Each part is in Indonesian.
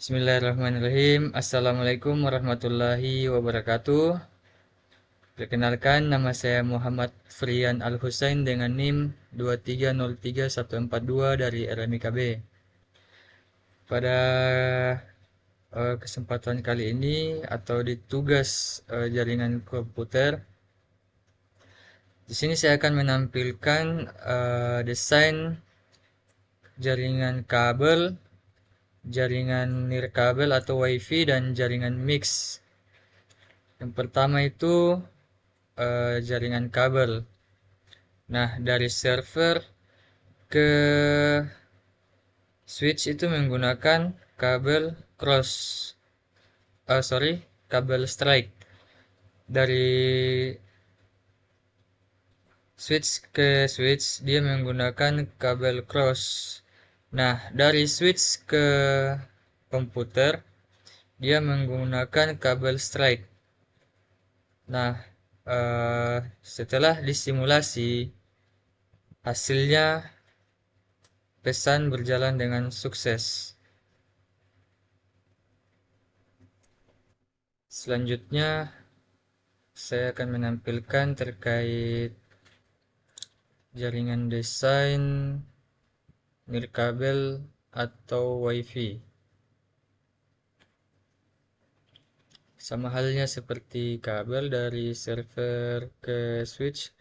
Bismillahirrahmanirrahim. Assalamualaikum warahmatullahi wabarakatuh. Perkenalkan, nama saya Muhammad Frian Al-Husain dengan NIM 2303142 dari RMIKB. Pada kesempatan kali ini atau di tugas jaringan komputer, di sini saya akan menampilkan desain jaringan kabel, jaringan nirkabel atau WiFi dan jaringan mix. Yang pertama itu jaringan kabel. Nah, dari server ke switch itu menggunakan kabel cross. Kabel strike. Dari switch ke switch dia menggunakan kabel cross. Nah, dari switch ke komputer dia menggunakan kabel strike. Nah, setelah disimulasi, hasilnya pesan berjalan dengan sukses. Selanjutnya, saya akan menampilkan terkait jaringan desain nirkabel atau WiFi. Sama halnya seperti kabel dari server ke switch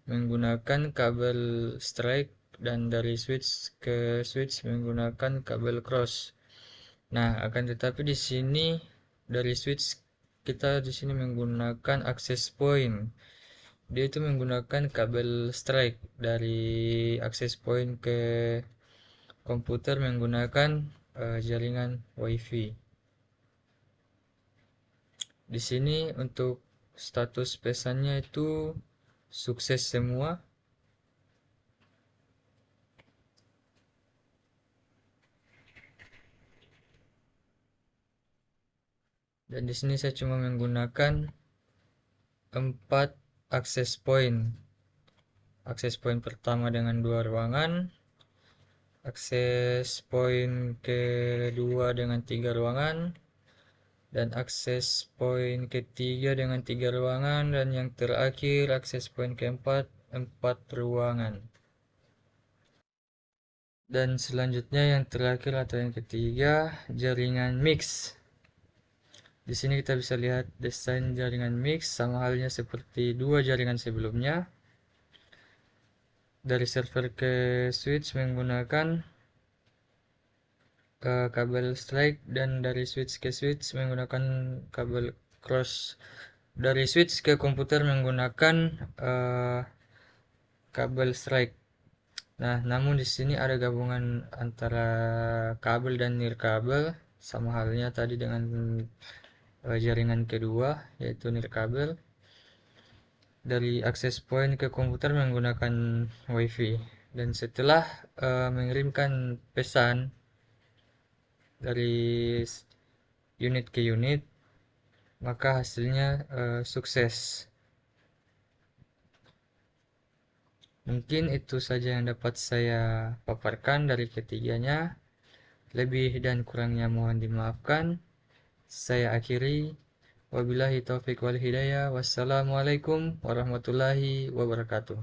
menggunakan kabel strike dan dari switch ke switch menggunakan kabel cross. Nah, akan tetapi di sini dari switch kita di sini menggunakan access point. Dia itu menggunakan kabel strike dari access point ke komputer menggunakan jaringan WiFi. Di sini untuk status pesannya itu sukses semua. Dan di sini saya cuma menggunakan 4 access point. Access point pertama dengan 2 ruangan, akses point kedua dengan 3 ruangan, dan akses point ketiga dengan 3 ruangan, dan yang terakhir akses point keempat 4 ruangan. Dan selanjutnya yang terakhir atau yang ketiga, jaringan mix. Di sini kita bisa lihat desain jaringan mix sama halnya seperti dua jaringan sebelumnya. Dari server ke switch menggunakan kabel strike dan dari switch ke switch menggunakan kabel cross. Dari switch ke komputer menggunakan kabel strike. Nah, namun di sini ada gabungan antara kabel dan nirkabel sama halnya tadi dengan jaringan kedua yaitu nirkabel. Dari access point ke komputer menggunakan WiFi dan setelah mengirimkan pesan dari unit ke unit maka hasilnya sukses. Mungkin itu saja yang dapat saya paparkan dari ketiganya. Lebih dan kurangnya mohon dimaafkan. Saya akhiri. Wabillahi taufiq wal hidayah. Wassalamualaikum warahmatullahi wabarakatuh.